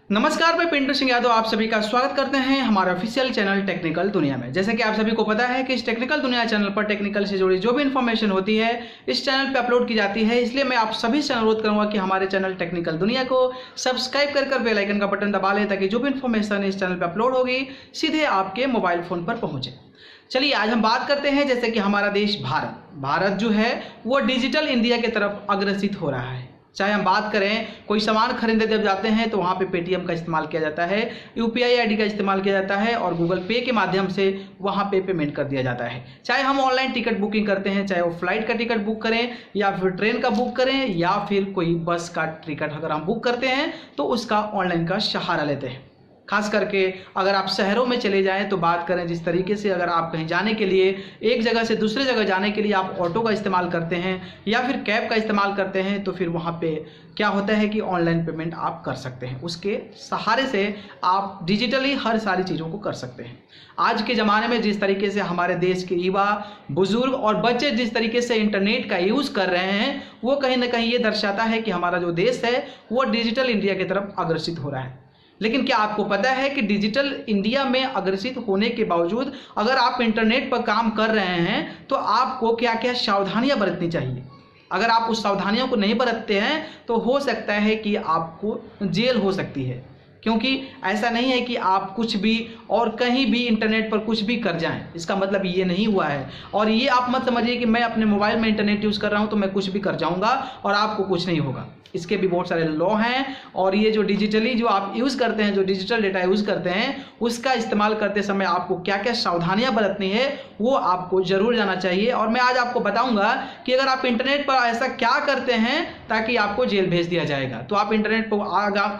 नमस्कार, मैं पिंटू सिंह यादव आप सभी का स्वागत करते हैं हमारे ऑफिशियल चैनल टेक्निकल दुनिया में। जैसे कि आप सभी को पता है कि इस टेक्निकल दुनिया चैनल पर टेक्निकल से जुड़ी जो भी इन्फॉर्मेशन होती है इस चैनल पे अपलोड की जाती है। इसलिए मैं आप सभी से अनुरोध करूंगा कि हमारे चैनल टेक्निकल दुनिया को सब्सक्राइब कर बेल आइकन का बटन दबा लें ताकि जो भी इन्फॉर्मेशन इस चैनल पर अपलोड होगी सीधे आपके मोबाइल फोन पर पहुंचे। चलिए आज हम बात करते हैं जैसे कि हमारा देश भारत जो है वो डिजिटल इंडिया की तरफ अग्रसित हो रहा है। चाहे हम बात करें कोई सामान खरीदने जब जाते हैं तो वहाँ पे पेटीएम का इस्तेमाल किया जाता है, यूपीआई आईडी का इस्तेमाल किया जाता है और गूगल पे के माध्यम से वहाँ पे पेमेंट कर दिया जाता है। चाहे हम ऑनलाइन टिकट बुकिंग करते हैं, चाहे वो फ्लाइट का टिकट बुक करें या फिर ट्रेन का बुक करें या फिर कोई बस का टिकट अगर हम बुक करते हैं तो उसका ऑनलाइन का सहारा लेते हैं। खास करके अगर आप शहरों में चले जाएं तो बात करें जिस तरीके से अगर आप कहीं जाने के लिए एक जगह से दूसरे जगह जाने के लिए आप ऑटो का इस्तेमाल करते हैं या फिर कैब का इस्तेमाल करते हैं तो फिर वहाँ पे क्या होता है कि ऑनलाइन पेमेंट आप कर सकते हैं। उसके सहारे से आप डिजिटली हर सारी चीज़ों को कर सकते हैं। आज के ज़माने में जिस तरीके से हमारे देश के युवा, बुजुर्ग और बच्चे जिस तरीके से इंटरनेट का यूज़ कर रहे हैं वो कहीं ना कहीं ये दर्शाता है कि हमारा जो देश है वो डिजिटल इंडिया की तरफ अग्रसित हो रहा है। लेकिन क्या आपको पता है कि डिजिटल इंडिया में अग्रसित होने के बावजूद अगर आप इंटरनेट पर काम कर रहे हैं तो आपको क्या क्या सावधानियां बरतनी चाहिए। अगर आप उस सावधानियों को नहीं बरतते हैं तो हो सकता है कि आपको जेल हो सकती है, क्योंकि ऐसा नहीं है कि आप कुछ भी और कहीं भी इंटरनेट पर कुछ भी कर जाएं। इसका मतलब ये नहीं हुआ है। और ये आप मत समझिए कि मैं अपने मोबाइल में इंटरनेट यूज़ कर रहा हूं तो मैं कुछ भी कर जाऊंगा और आपको कुछ नहीं होगा। इसके भी बहुत सारे लॉ हैं और ये जो डिजिटली जो आप यूज़ करते हैं, जो डिजिटल डेटा यूज़ करते हैं, उसका इस्तेमाल करते समय आपको क्या क्या सावधानियां बरतनी है वो आपको ज़रूर जाना चाहिए। और मैं आज आपको बताऊंगा कि अगर आप इंटरनेट पर ऐसा क्या करते हैं ताकि आपको जेल भेज दिया जाएगा, तो आप इंटरनेट पर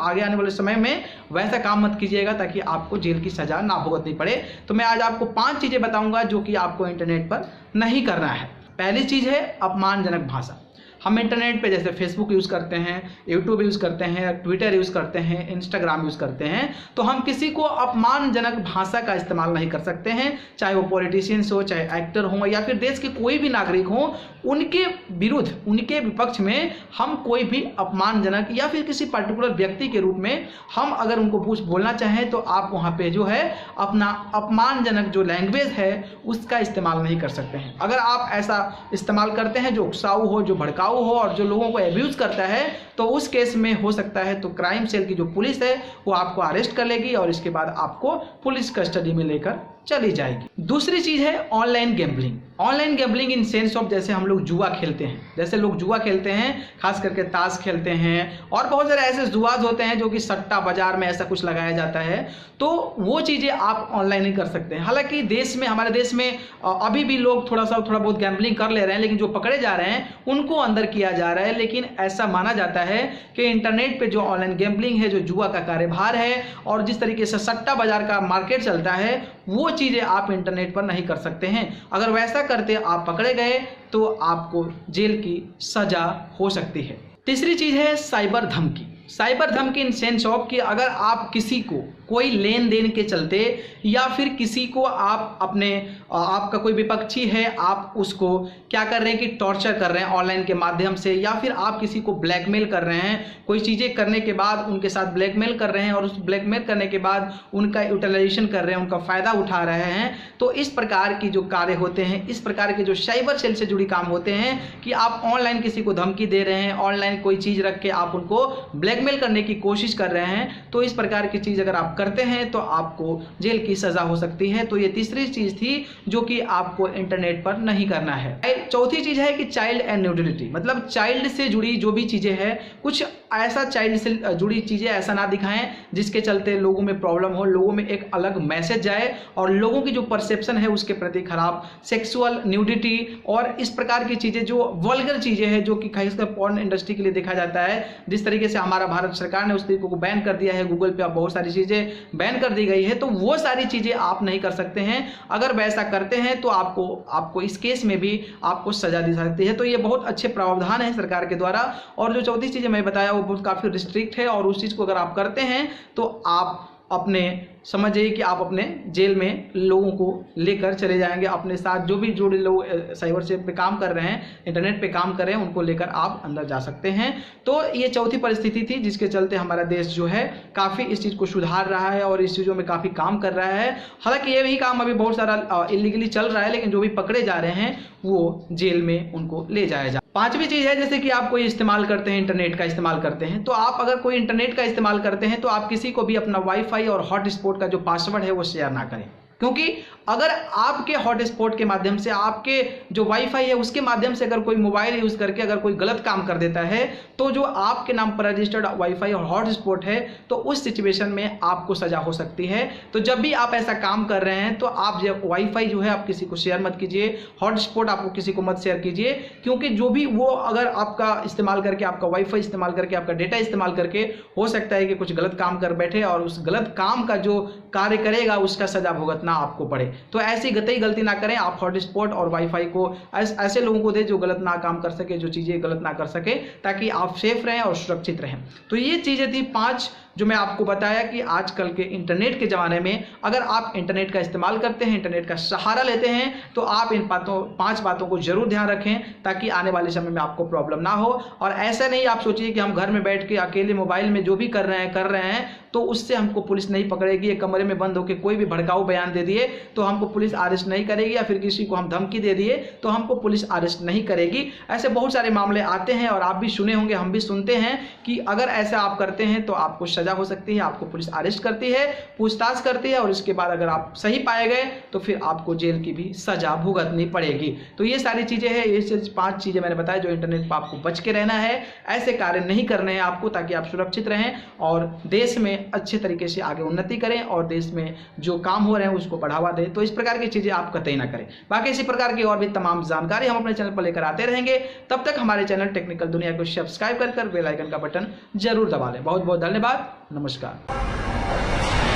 आगे आने वाले समय में वैसा काम मत कीजिएगा ताकि आपको जेल की सज़ा ना भुगतनी पड़े। तो मैं आज आपको 5 चीज़ें बताऊँगा जो कि आपको इंटरनेट पर नहीं करना है। पहली चीज़ है अपमानजनक भाषा। हम इंटरनेट पे जैसे फेसबुक यूज़ करते हैं, यूट्यूब यूज़ करते हैं, ट्विटर यूज़ करते हैं, इंस्टाग्राम यूज़ करते हैं, तो हम किसी को अपमानजनक भाषा का इस्तेमाल नहीं कर सकते हैं। चाहे वो पॉलिटिशियंस हो, चाहे एक्टर हो या फिर देश के कोई भी नागरिक हो, उनके विरुद्ध, उनके विपक्ष में हम कोई भी अपमानजनक या फिर किसी पर्टिकुलर व्यक्ति के रूप में हम अगर उनको कुछ बोलना चाहें तो आप वहाँ पे जो है अपना अपमानजनक जो लैंग्वेज है उसका इस्तेमाल नहीं कर सकते हैं। अगर आप ऐसा इस्तेमाल करते हैं जो उकसाऊ हो, जो भड़काऊ हो और जो लोगों को एब्यूज करता है तो उस केस में हो सकता है तो क्राइम सेल की जो पुलिस है वो आपको अरेस्ट कर लेगी और इसके बाद आपको पुलिस कस्टडी में लेकर चली जाएगी। दूसरी चीज है online gambling. Online gambling in sense of जैसे हम लोग जुआ खेलते हैं, जैसे लोग जुआ खेलते हैं, खास करके ताश खेलते हैं और बहुत सारे ऐसे जुआज होते हैं जो कि सट्टा बाजार में ऐसा कुछ लगाया जाता है, तो वो चीज़ें आप ऑनलाइन नहीं कर सकते हैं। हालांकि देश में, हमारे देश में अभी भी लोग थोड़ा बहुत गैम्बलिंग कर ले रहे हैं, लेकिन जो पकड़े जा रहे हैं उनको अंदर किया जा रहा है। लेकिन ऐसा माना जाता है कि इंटरनेट पे जो ऑनलाइन गैम्बलिंग है, जो जुआ का कार्यभार है और जिस तरीके से सट्टा बाजार का मार्केट चलता है वो चीज़ें आप इंटरनेट पर नहीं कर सकते हैं। अगर वैसा करते आप पकड़े गए तो आपको जेल की सजा हो सकती है। तीसरी चीज़ है साइबर धमकी। साइबर धमकी इन सेंस ऑफ कि अगर आप किसी को कोई लेन देन के चलते या फिर किसी को आप अपने आपका कोई विपक्षी है आप उसको क्या कर रहे हैं कि टॉर्चर कर रहे हैं ऑनलाइन के माध्यम से, या फिर आप किसी को ब्लैकमेल कर रहे हैं, कोई चीज़ें करने के बाद उनके साथ ब्लैकमेल कर रहे हैं और उस ब्लैकमेल करने के बाद उनका यूटिलाइजेशन कर रहे हैं, उनका फ़ायदा उठा रहे हैं, तो इस प्रकार की जो कार्य होते हैं, इस प्रकार के जो साइबर सेल से जुड़ी काम होते हैं कि आप ऑनलाइन किसी को धमकी दे रहे हैं, ऑनलाइन कोई चीज़ रख के आप उनको ब्लैकमेल करने की कोशिश कर रहे हैं, तो इस प्रकार की चीज़ अगर आप करते हैं तो आपको जेल की सजा हो सकती है। तो ये तीसरी चीज थी जो कि आपको इंटरनेट पर नहीं करना है। चौथी चीज है कि चाइल्ड एंड न्यूडिलिटी, मतलब चाइल्ड से जुड़ी जो भी चीजें हैं, कुछ ऐसा चाइल्ड से जुड़ी चीजें ऐसा ना दिखाएं जिसके चलते लोगों में प्रॉब्लम हो, लोगों में एक अलग मैसेज जाए और लोगों की जो परसेप्शन है उसके प्रति खराब, सेक्सुअल न्यूडिटी और इस प्रकार की चीजें जो वल्गर चीजें हैं जो कि खासकर पॉर्न इंडस्ट्री के लिए देखा जाता है। जिस तरीके से हमारा भारत सरकार ने उस तरीके को बैन कर दिया है, गूगल पे अब बहुत सारी चीजें बैन कर दी गई है, तो वो सारी चीजें आप नहीं कर सकते हैं। अगर वैसा करते हैं तो आपको इस केस में भी आपको सजा दी सकती है। तो ये बहुत अच्छे प्रावधान है सरकार के द्वारा। और जो चौथी चीजें मैं बताया वो बहुत काफी रिस्ट्रिक्ट है और उस चीज को अगर आप करते हैं तो आप अपने समझिए कि आप अपने जेल में लोगों को लेकर चले जाएंगे, अपने साथ जो भी जुड़े लोग साइबर से पे काम कर रहे हैं, इंटरनेट पे काम कर रहे हैं, उनको लेकर आप अंदर जा सकते हैं। तो ये चौथी परिस्थिति थी जिसके चलते हमारा देश जो है काफ़ी इस चीज़ को सुधार रहा है और इस चीज़ों में काफ़ी काम कर रहा है। हालांकि ये भी काम अभी बहुत सारा इलीगली चल रहा है, लेकिन जो भी पकड़े जा रहे हैं वो जेल में उनको ले जाया जा। पांचवी चीज़ है, जैसे कि आप कोई इस्तेमाल करते हैं, इंटरनेट का इस्तेमाल करते हैं, तो आप अगर कोई इंटरनेट का इस्तेमाल करते हैं तो आप किसी को भी अपना वाईफाई और हॉटस्पॉट का जो पासवर्ड है वो शेयर ना करें, क्योंकि अगर आपके हॉटस्पॉट के माध्यम से, आपके जो वाईफाई है उसके माध्यम से अगर कोई मोबाइल यूज़ करके अगर कोई गलत काम कर देता है, तो जो आपके नाम पर रजिस्टर्ड वाईफाई और हॉटस्पॉट है, तो उस सिचुएशन में आपको सजा हो सकती है। तो जब भी आप ऐसा काम कर रहे हैं तो आप जब वाईफाई जो है आप किसी को शेयर मत कीजिए, हॉटस्पॉट आपको किसी को मत शेयर कीजिए, क्योंकि जो भी वो अगर आपका इस्तेमाल करके, आपका वाईफाई इस्तेमाल करके, आपका डेटा इस्तेमाल करके हो सकता है कि कुछ गलत काम कर बैठे और उस गलत काम का जो कार्य करेगा उसका सजा भुगतना आपको पड़े। तो ऐसी गलती ना करें। आप हॉटस्पॉट और वाईफाई को ऐसे लोगों को दें जो गलत ना काम कर सके, जो चीज़ें गलत ना कर सके, ताकि आप सेफ रहें और सुरक्षित रहें। तो ये चीज़ें थी 5 जो मैं आपको बताया कि आजकल के इंटरनेट के ज़माने में अगर आप इंटरनेट का इस्तेमाल करते हैं, इंटरनेट का सहारा लेते हैं, तो आप इन 5 बातों को जरूर ध्यान रखें, ताकि आने वाले समय में आपको प्रॉब्लम ना हो। और ऐसा नहीं आप सोचिए कि हम घर में बैठ के अकेले मोबाइल में जो भी कर रहे हैं तो उससे हमको पुलिस नहीं पकड़ेगी। एक कमरे में बंद होकर कोई भी भड़काऊ बयान दे दिए तो हमको पुलिस अरेस्ट नहीं करेगी, या फिर किसी को हम धमकी दे दिए तो हमको पुलिस अरेस्ट नहीं करेगी। ऐसे बहुत सारे मामले आते हैं और आप भी सुने होंगे, हम भी सुनते हैं कि अगर ऐसा आप करते हैं तो आपको सजा हो सकती है, आपको पुलिस अरेस्ट करती है, पूछताछ करती है, और इसके बाद अगर आप सही पाए गए तो फिर आपको जेल की भी सजा भुगतनी पड़ेगी। तो ये सारी चीज़ें हैं, ये 5 चीज़ें मैंने बताया जो इंटरनेट पर आपको बच के रहना है। ऐसे कार्य नहीं करने हैं आपको, ताकि आप सुरक्षित रहें और देश में अच्छे तरीके से आगे उन्नति करें और देश में जो काम हो रहे हैं उसको बढ़ावा दें। तो इस प्रकार की चीज़ें आप कतई ना करें। बाकी इसी प्रकार की और भी तमाम जानकारी हम अपने चैनल पर लेकर आते रहेंगे। तब तक हमारे चैनल टेक्निकल दुनिया को सब्सक्राइब कर बेल आइकन का बटन जरूर दबा लें। बहुत बहुत धन्यवाद। नमस्कार।